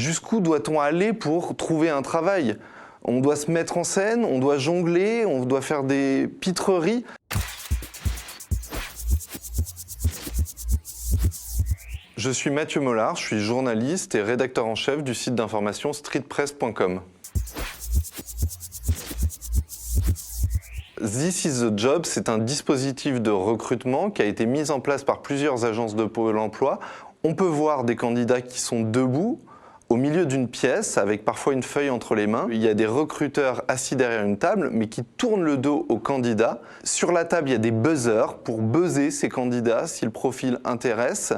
Jusqu'où doit-on aller pour trouver un travail? On doit se mettre en scène, on doit jongler, on doit faire des pitreries. Je suis Mathieu Mollard, je suis journaliste et rédacteur en chef du site d'information streetpress.com. This is the Job, c'est un dispositif de recrutement qui a été mis en place par plusieurs agences de Pôle emploi. On peut voir des candidats qui sont debout, au milieu d'une pièce, avec parfois une feuille entre les mains. Il y a des recruteurs assis derrière une table, mais qui tournent le dos aux candidats. Sur la table, il y a des buzzers pour buzzer ces candidats si le profil intéresse.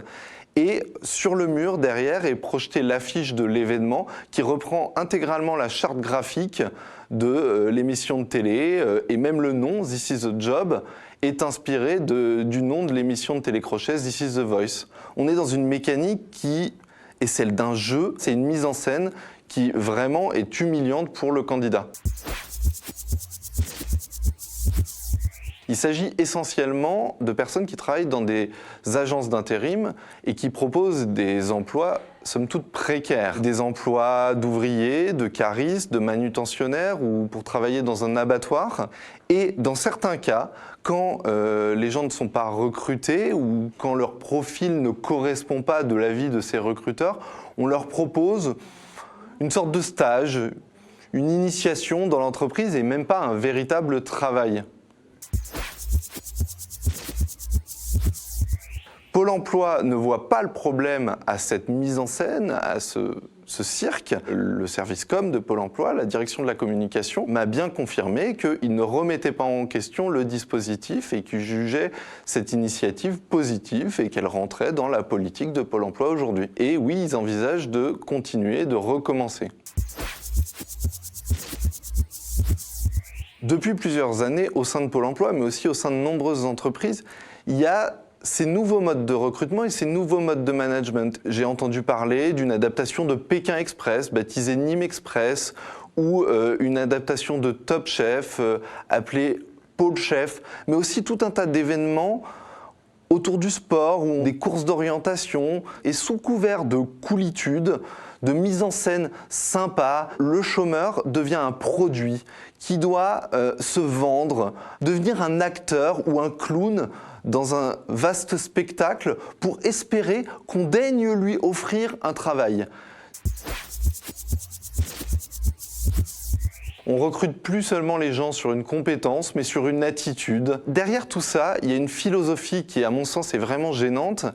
Et sur le mur, derrière, est projetée l'affiche de l'événement qui reprend intégralement la charte graphique de l'émission de télé. Et même le nom, This is the Job, est inspiré du nom de l'émission de télécrochet, This is the Voice. On est dans une mécanique qui est celle d'un jeu. C'est une mise en scène qui vraiment est humiliante pour le candidat. Il s'agit essentiellement de personnes qui travaillent dans des agences d'intérim et qui proposent des emplois, somme toute, précaires. Des emplois d'ouvriers, de caristes, de manutentionnaires ou pour travailler dans un abattoir. Et dans certains cas, quand les gens ne sont pas recrutés ou quand leur profil ne correspond pas de l'avis de ces recruteurs, on leur propose une sorte de stage, une initiation dans l'entreprise et même pas un véritable travail. Pôle emploi ne voit pas le problème à cette mise en scène, à ce cirque. Le service com de Pôle emploi, la direction de la communication, m'a bien confirmé qu'il ne remettait pas en question le dispositif et qu'il jugeait cette initiative positive et qu'elle rentrait dans la politique de Pôle emploi aujourd'hui. Et oui, ils envisagent de continuer, de recommencer. Depuis plusieurs années, au sein de Pôle emploi, mais aussi au sein de nombreuses entreprises, il y a ces nouveaux modes de recrutement et ces nouveaux modes de management. J'ai entendu parler d'une adaptation de Pékin Express, baptisée Nîmes Express, ou une adaptation de Top Chef, appelée Pôle Chef, mais aussi tout un tas d'événements autour du sport, ou des courses d'orientation, et sous couvert de coolitude, de mise en scène sympa, le chômeur devient un produit qui doit se vendre, devenir un acteur ou un clown dans un vaste spectacle pour espérer qu'on daigne lui offrir un travail. On recrute plus seulement les gens sur une compétence, mais sur une attitude. Derrière tout ça, il y a une philosophie qui, à mon sens, est vraiment gênante,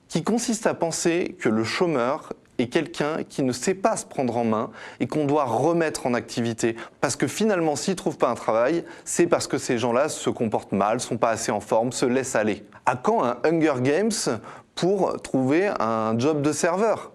qui consiste à penser que le chômeur est quelqu'un qui ne sait pas se prendre en main et qu'on doit remettre en activité. Parce que finalement, s'ils ne trouvent pas un travail, c'est parce que ces gens-là se comportent mal, ne sont pas assez en forme, se laissent aller. À quand un Hunger Games pour trouver un job de serveur ?